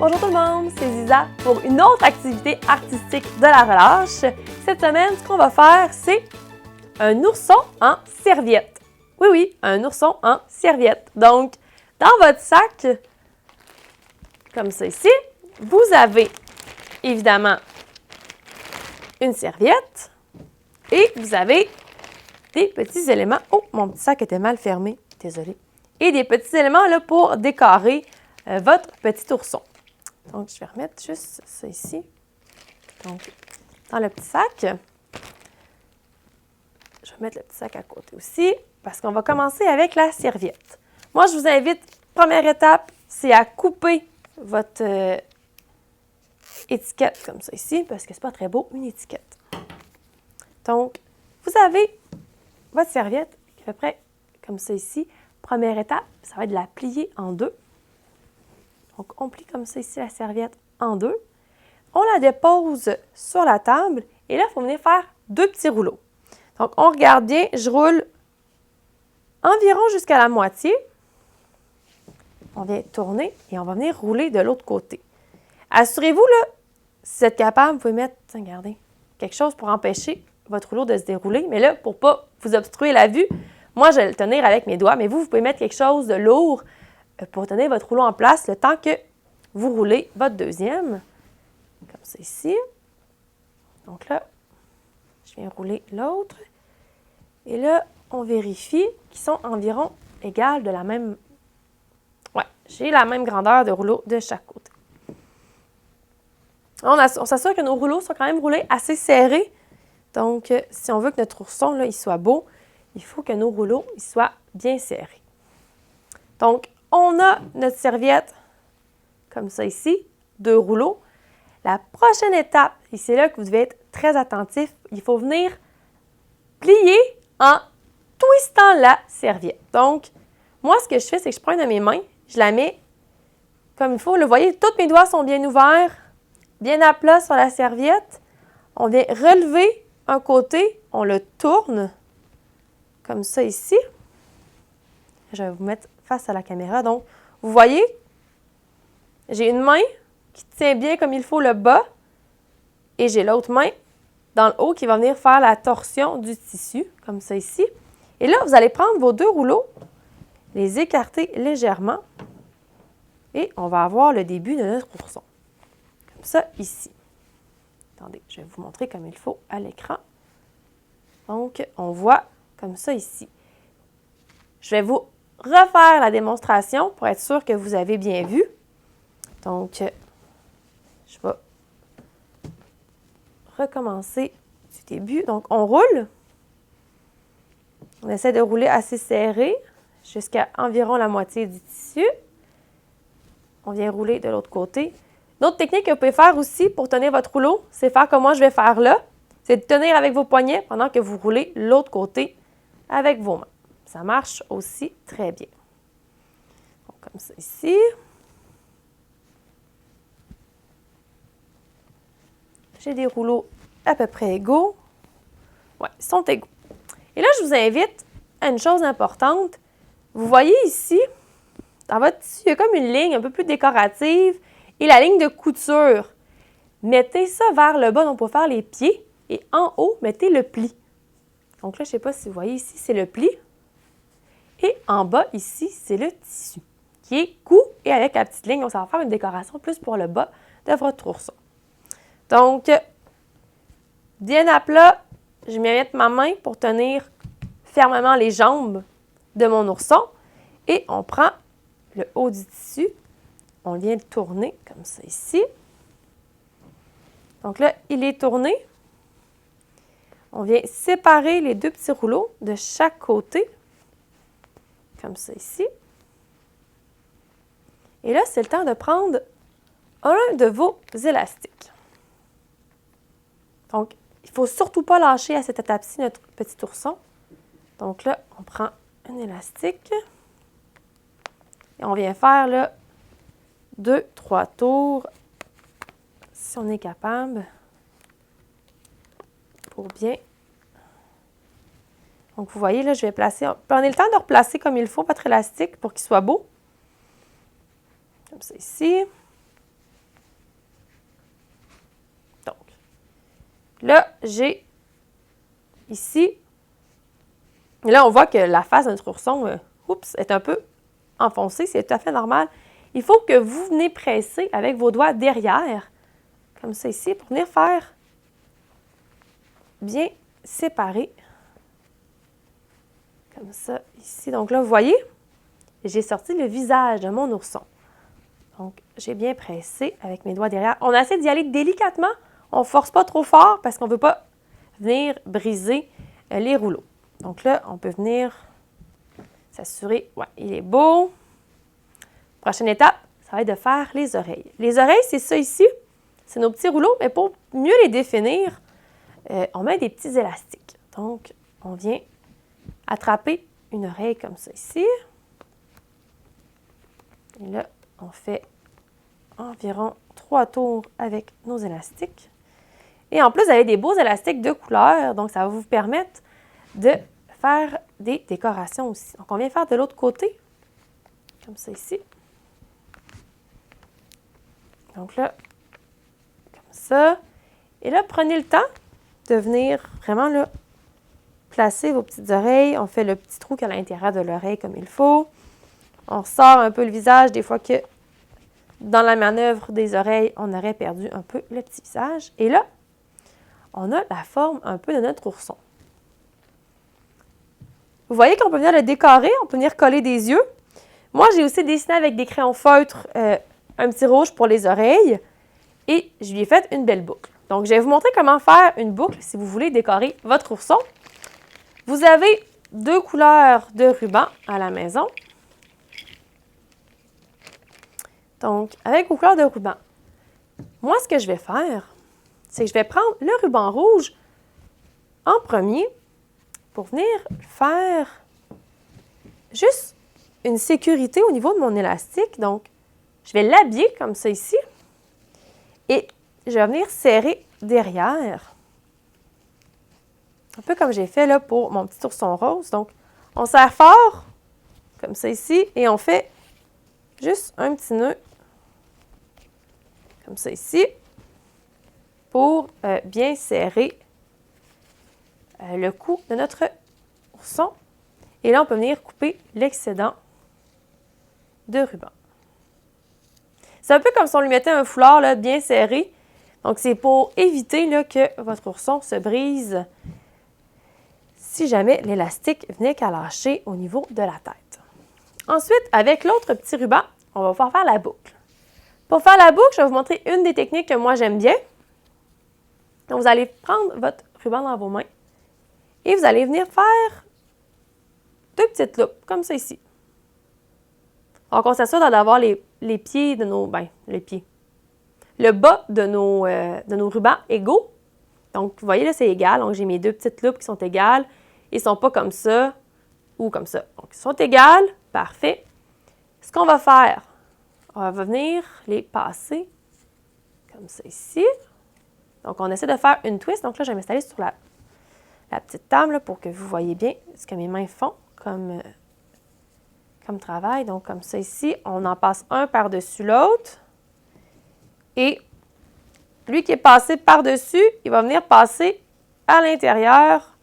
Bonjour tout le monde, c'est Lisa pour une autre activité artistique de la relâche. Cette semaine, ce qu'on va faire, c'est un ourson en serviette. Oui, un ourson en serviette. Donc, dans votre sac, comme ça ici, vous avez évidemment une serviette et vous avez des petits éléments. Oh, mon petit sac était mal fermé, désolée. Et des petits éléments là, pour décorer votre petit ourson. Donc, je vais remettre juste ça ici. Donc, dans le petit sac. Je vais mettre le petit sac à côté aussi parce qu'on va commencer avec la serviette. Moi, je vous invite, première étape, c'est à couper votre étiquette comme ça ici parce que c'est pas très beau, une étiquette. Donc, vous avez votre serviette qui est à peu près comme ça ici. Première étape, ça va être de la plier en deux. Donc, on plie comme ça ici la serviette en deux. On la dépose sur la table et là, il faut venir faire deux petits rouleaux. Donc, on regarde bien, je roule environ jusqu'à la moitié. On vient tourner et on va venir rouler de l'autre côté. Assurez-vous, là, si vous êtes capable, vous pouvez mettre, regardez, quelque chose pour empêcher votre rouleau de se dérouler. Mais là, pour ne pas vous obstruer la vue, moi, je vais le tenir avec mes doigts, mais vous pouvez mettre quelque chose de lourd pour tenir votre rouleau en place le temps que vous roulez votre deuxième. Comme ça ici. Donc là, je viens rouler l'autre. Et là, on vérifie qu'ils sont environ égales de la même... Ouais, j'ai la même grandeur de rouleau de chaque côté. On s'assure que nos rouleaux sont quand même roulés assez serrés. Donc, si on veut que notre ourson, là, il soit beau, il faut que nos rouleaux ils soient bien serrés. Donc, on a notre serviette comme ça ici, deux rouleaux. La prochaine étape, et c'est là que vous devez être très attentif, il faut venir plier en twistant la serviette. Donc, moi, ce que je fais, c'est que je prends une de mes mains, je la mets comme il faut. Vous voyez, tous mes doigts sont bien ouverts, bien à plat sur la serviette. On vient relever un côté, on le tourne comme ça ici. Je vais vous mettre face à la caméra. Donc, vous voyez, j'ai une main qui tient bien comme il faut le bas et j'ai l'autre main dans le haut qui va venir faire la torsion du tissu, comme ça ici. Et là, vous allez prendre vos deux rouleaux, les écarter légèrement et on va avoir le début de notre ourson. Comme ça ici. Attendez, je vais vous montrer comme il faut à l'écran. Donc, on voit comme ça ici. Je vais vous refaire la démonstration pour être sûr que vous avez bien vu. Donc, je vais recommencer du début. Donc, on roule. On essaie de rouler assez serré jusqu'à environ la moitié du tissu. On vient rouler de l'autre côté. Une autre technique que vous pouvez faire aussi pour tenir votre rouleau, c'est faire comme moi je vais faire là. C'est de tenir avec vos poignets pendant que vous roulez l'autre côté avec vos mains. Ça marche aussi très bien. Donc, comme ça ici. J'ai des rouleaux à peu près égaux. Oui, ils sont égaux. Et là, je vous invite à une chose importante. Vous voyez ici, dans votre tissu, il y a comme une ligne un peu plus décorative et la ligne de couture. Mettez ça vers le bas, donc pour faire les pieds, et en haut, mettez le pli. Donc là, je ne sais pas si vous voyez ici, c'est le pli. Et en bas, ici, c'est le tissu, qui est cou et avec la petite ligne. Donc, ça va faire une décoration plus pour le bas de votre ourson. Donc, bien à plat, je vais mettre ma main pour tenir fermement les jambes de mon ourson. Et on prend le haut du tissu, on vient le tourner comme ça ici. Donc là, il est tourné. On vient séparer les deux petits rouleaux de chaque côté, comme ça ici. Et là, c'est le temps de prendre un de vos élastiques. Donc, il ne faut surtout pas lâcher à cette étape-ci notre petit ourson. Donc là, on prend un élastique et on vient faire là 2-3 tours, si on est capable, pour bien. Donc, vous voyez, là, je vais placer. Prenez le temps de replacer comme il faut votre élastique pour qu'il soit beau. Comme ça ici. Là, j'ai ici, et là, on voit que la face de notre ourson, est un peu enfoncée, c'est tout à fait normal. Il faut que vous venez presser avec vos doigts derrière, comme ça ici, pour venir faire bien séparer. Comme ça, ici. Donc là, vous voyez, j'ai sorti le visage de mon ourson. Donc, j'ai bien pressé avec mes doigts derrière. On essaie d'y aller délicatement. On ne force pas trop fort parce qu'on ne veut pas venir briser les rouleaux. Donc là, on peut venir s'assurer, ouais, il est beau. Prochaine étape, ça va être de faire les oreilles. Les oreilles, c'est ça ici. C'est nos petits rouleaux, mais pour mieux les définir, on met des petits élastiques. Donc, on vient attraper une oreille comme ça ici. Et là, on fait environ 3 tours avec nos élastiques. Et en plus, vous avez des beaux élastiques de couleur, donc ça va vous permettre de faire des décorations aussi. Donc, on vient faire de l'autre côté, comme ça ici. Donc là, comme ça. Et là, prenez le temps de venir vraiment là, placer vos petites oreilles. On fait le petit trou qui est à l'intérieur de l'oreille comme il faut. On ressort un peu le visage, des fois que dans la manœuvre des oreilles, on aurait perdu un peu le petit visage. Et là, on a la forme un peu de notre ourson. Vous voyez qu'on peut venir le décorer, on peut venir coller des yeux. Moi, j'ai aussi dessiné avec des crayons feutres un petit rouge pour les oreilles et je lui ai fait une belle boucle. Donc, je vais vous montrer comment faire une boucle si vous voulez décorer votre ourson. Vous avez 2 couleurs de ruban à la maison. Donc, avec vos couleurs de ruban, moi, ce que je vais faire, c'est que je vais prendre le ruban rouge en premier pour venir faire juste une sécurité au niveau de mon élastique. Donc, je vais l'habiller comme ça ici et je vais venir serrer derrière. Un peu comme j'ai fait là pour mon petit ourson rose. Donc, on serre fort, comme ça ici, et on fait juste un petit nœud, comme ça ici, pour bien serrer le cou de notre ourson. Et là, on peut venir couper l'excédent de ruban. C'est un peu comme si on lui mettait un foulard là, bien serré. Donc, c'est pour éviter là, que votre ourson se brise si jamais l'élastique venait qu'à lâcher au niveau de la tête. Ensuite, avec l'autre petit ruban, on va pouvoir faire la boucle. Pour faire la boucle, je vais vous montrer une des techniques que moi j'aime bien. Donc, vous allez prendre votre ruban dans vos mains et vous allez venir faire 2 petites loupes, comme ça ici. Donc, on s'assure d'avoir les pieds de nos... les pieds. Le bas de nos rubans égaux. Donc, vous voyez, là, c'est égal. Donc, j'ai mes 2 petites loupes qui sont égales. Ils ne sont pas comme ça ou comme ça. Donc, ils sont égales. Parfait. Ce qu'on va faire, on va venir les passer comme ça ici. Donc, on essaie de faire une twist. Donc, là, je vais m'installer sur la petite table là, pour que vous voyez bien ce que mes mains font comme travail. Donc, comme ça ici, on en passe un par-dessus l'autre. Et lui qui est passé par-dessus, il va venir passer à l'intérieur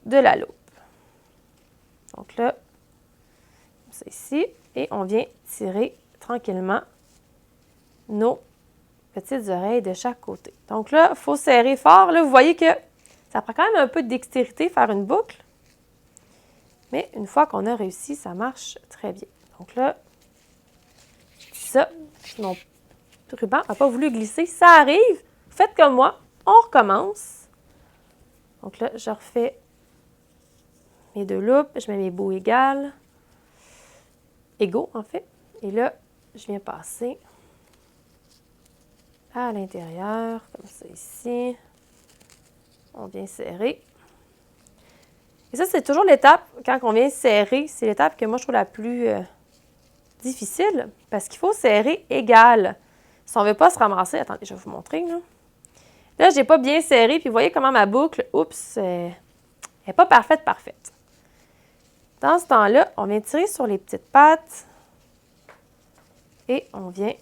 de la loupe. Donc là, c'est ici. Et on vient tirer tranquillement nos petites oreilles de chaque côté. Donc là, il faut serrer fort. Là, vous voyez que ça prend quand même un peu de dextérité faire une boucle. Mais une fois qu'on a réussi, ça marche très bien. Donc là, ça, mon ruban n'a pas voulu glisser. Ça arrive. Faites comme moi. On recommence. Donc là, je refais mes 2 loupes. Je mets mes bouts égaux en fait. Et là, je viens passer à l'intérieur, comme ça ici. On vient serrer. Et ça, c'est toujours l'étape, quand on vient serrer, c'est l'étape que moi, je trouve la plus difficile, parce qu'il faut serrer égal. Si on ne veut pas se ramasser, attendez, je vais vous montrer. Là, je n'ai pas bien serré, puis vous voyez comment ma boucle, oups, elle n'est pas parfaite. Dans ce temps-là, on vient tirer sur les petites pattes et on vient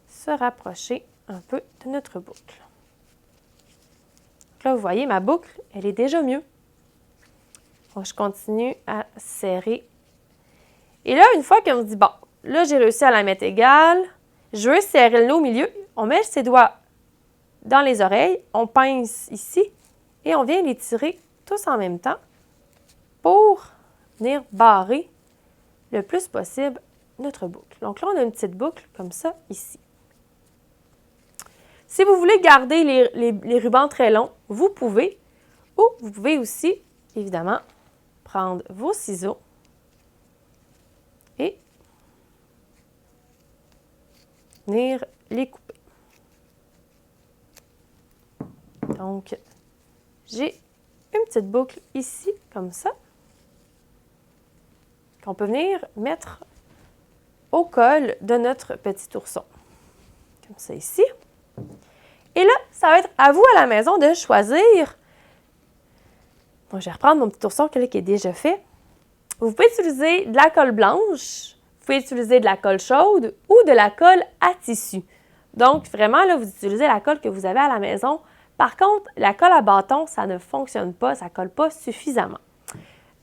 se rapprocher un peu de notre boucle. Là, vous voyez, ma boucle, elle est déjà mieux. Donc, je continue à serrer. Et là, une fois qu'on se dit, bon, là, j'ai réussi à la mettre égale, je veux serrer le nœud au milieu, on met ses doigts dans les oreilles, on pince ici et on vient les tirer tous en même temps pour venir barrer le plus possible notre boucle. Donc là, on a une petite boucle comme ça ici. Si vous voulez garder les rubans très longs, vous pouvez, ou vous pouvez aussi, évidemment, prendre vos ciseaux et venir les couper. Donc, j'ai une petite boucle ici, comme ça, qu'on peut venir mettre au col de notre petit ourson. Comme ça ici. Et là, ça va être à vous à la maison de choisir. Donc, je vais reprendre mon petit ourson qui est déjà fait. Vous pouvez utiliser de la colle blanche, vous pouvez utiliser de la colle chaude ou de la colle à tissu. Donc, vraiment, là, vous utilisez la colle que vous avez à la maison. Par contre, la colle à bâton, ça ne fonctionne pas, ça ne colle pas suffisamment.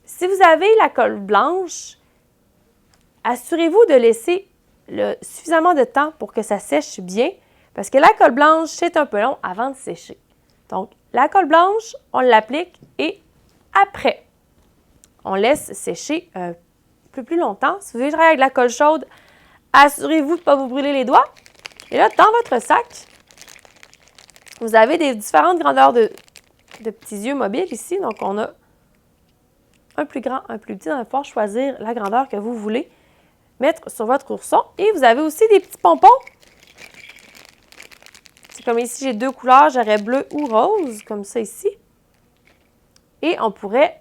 Si vous avez la colle blanche, assurez-vous de laisser suffisamment de temps pour que ça sèche bien, parce que la colle blanche, c'est un peu long avant de sécher. Donc, la colle blanche, on l'applique et après, on laisse sécher un peu plus longtemps. Si vous voulez travailler avec de la colle chaude, assurez-vous de ne pas vous brûler les doigts. Et là, dans votre sac, vous avez des différentes grandeurs de petits yeux mobiles ici. Donc, on a un plus grand, un plus petit. On va pouvoir choisir la grandeur que vous voulez mettre sur votre ourson. Et vous avez aussi des petits pompons. C'est comme ici, j'ai deux couleurs. J'aurais bleu ou rose, comme ça ici. Et on pourrait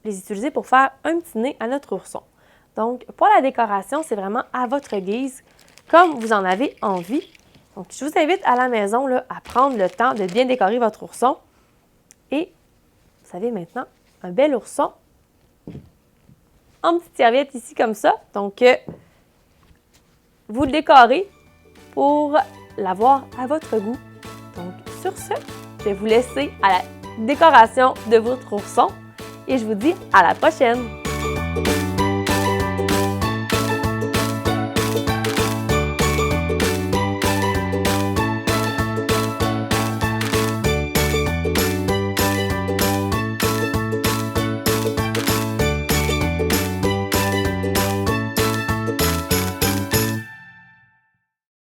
les utiliser pour faire un petit nez à notre ourson. Donc, pour la décoration, c'est vraiment à votre guise, comme vous en avez envie. Donc, je vous invite à la maison là, à prendre le temps de bien décorer votre ourson. Et vous avez maintenant un bel ourson en petite serviette ici comme ça. Donc, vous le décorez pour l'avoir à votre goût. Donc, sur ce, je vais vous laisser à la décoration de votre ourson et je vous dis à la prochaine!